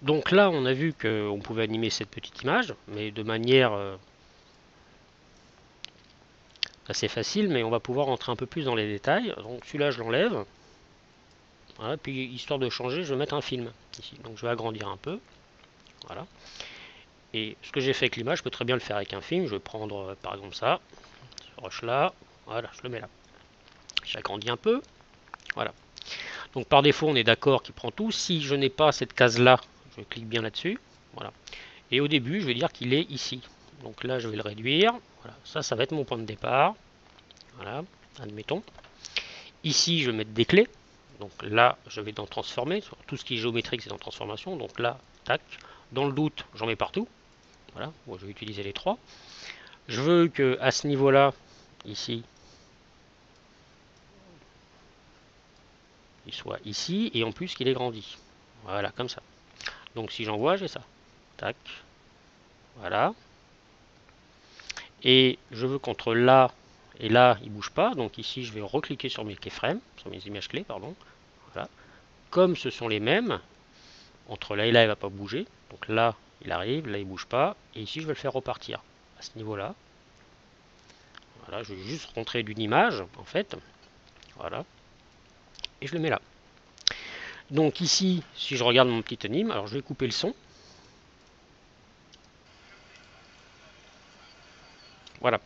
Donc là, on a vu qu'on pouvait animer cette petite image, mais de manière assez facile, mais on va pouvoir entrer un peu plus dans les détails. Donc celui-là, je l'enlève. Voilà, puis histoire de changer, je vais mettre un film ici. Donc je vais agrandir un peu. Voilà. Et ce que j'ai fait avec l'image, je peux très bien le faire avec un film. Je vais prendre par exemple ça, ce rush là. Voilà, je le mets là. J'agrandis un peu. Voilà. Donc par défaut, on est d'accord qu'il prend tout. Si je n'ai pas cette case-là, je clique bien là-dessus. Voilà. Et au début, je vais dire qu'il est ici. Donc là, je vais le réduire. Voilà. Ça va être mon point de départ. Voilà, admettons. Ici, je vais mettre des clés. Donc là, je vais dans transformer. Tout ce qui est géométrique, c'est dans transformation. Donc là, tac. Dans le doute, j'en mets partout. Voilà, moi je vais utiliser les trois. Je veux que à ce niveau-là, ici, il soit ici et en plus qu'il ait grandi. Voilà, comme ça. Donc si j'envoie, j'ai ça. Tac. Voilà. Et je veux qu'entre là et là, il ne bouge pas. Donc ici, je vais recliquer sur mes keyframes, sur mes images clés, pardon. Voilà. Comme ce sont les mêmes, entre là et là, il ne va pas bouger. Donc là, il arrive, là, il ne bouge pas. Et ici, je vais le faire repartir à ce niveau-là. Voilà, je vais juste rentrer d'une image, en fait. Voilà. Et je le mets là. Donc ici, si je regarde mon petit anime, alors je vais couper le son. Voilà.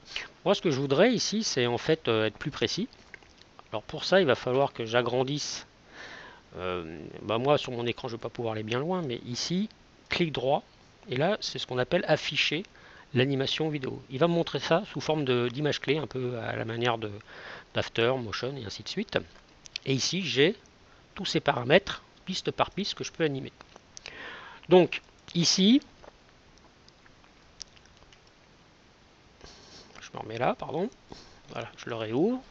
Moi, ce que je voudrais ici, c'est en fait être plus précis. Alors pour ça, il va falloir que j'agrandisse. Moi, sur mon écran, je ne vais pas pouvoir aller bien loin, mais ici, clic droit. Et là, c'est ce qu'on appelle afficher l'animation vidéo. Il va me montrer ça sous forme d'image clé, un peu à la manière d'After, Motion et ainsi de suite. Et ici, j'ai tous ces paramètres, piste par piste, que je peux animer. Donc, ici, je me remets là, pardon. Voilà, je le réouvre.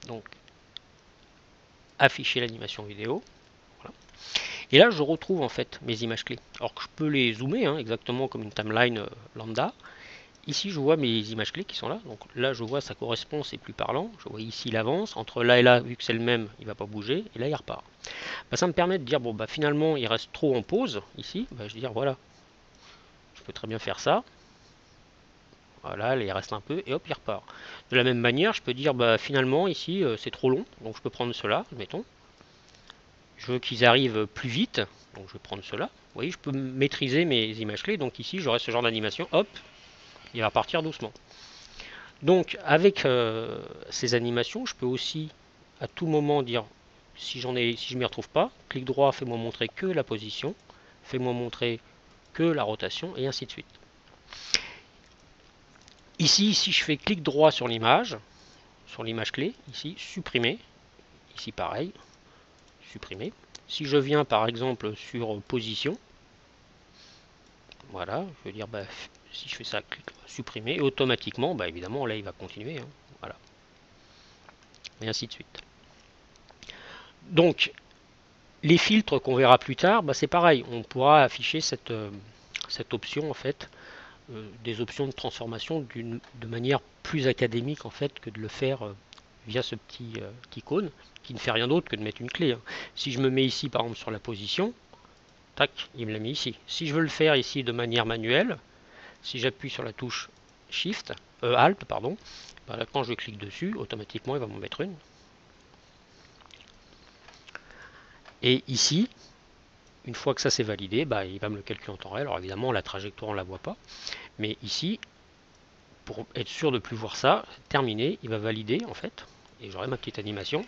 Donc, afficher l'animation vidéo. Voilà. Et là, je retrouve en fait mes images clés. Alors que je peux les zoomer, hein, exactement comme une timeline lambda. Ici, je vois mes images clés qui sont là. Donc là, je vois ça correspond, c'est plus parlant. Je vois ici, il avance. Entre là et là, vu que c'est le même, il ne va pas bouger. Et là, il repart. Ça me permet de dire, bon, finalement, il reste trop en pause. Ici, je vais dire, voilà, je peux très bien faire ça. Voilà, là, il reste un peu et hop, il repart. De la même manière, je peux dire, finalement, ici, c'est trop long. Donc je peux prendre cela, mettons. Je veux qu'ils arrivent plus vite, donc je vais prendre cela. Vous voyez, je peux maîtriser mes images clés, donc ici j'aurai ce genre d'animation, hop, il va partir doucement. Donc avec ces animations, je peux aussi à tout moment dire, si je ne m'y retrouve pas, clic droit, fais-moi montrer que la position, fais-moi montrer que la rotation, et ainsi de suite. Ici, si je fais clic droit sur l'image clé, ici, supprimer, ici pareil, supprimer. Si je viens par exemple sur position, voilà, je veux dire, si je fais ça, clic supprimer, et automatiquement, évidemment, là, il va continuer. Hein, voilà. Et ainsi de suite. Donc, les filtres qu'on verra plus tard, c'est pareil. On pourra afficher cette option, en fait, des options de transformation de manière plus académique, en fait, que de le faire via ce petit icône, qui ne fait rien d'autre que de mettre une clé. Hein. Si je me mets ici, par exemple, sur la position, tac, il me l'a mis ici. Si je veux le faire ici de manière manuelle, si j'appuie sur la touche Shift, Alt, pardon, quand je clique dessus, automatiquement il va m'en mettre une. Et ici, une fois que ça c'est validé, il va me le calculer en temps réel. Alors évidemment, la trajectoire on ne la voit pas. Mais ici, pour être sûr de ne plus voir ça, terminé, il va valider en fait. Et j'aurai ma petite animation.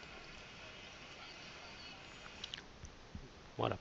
Voilà.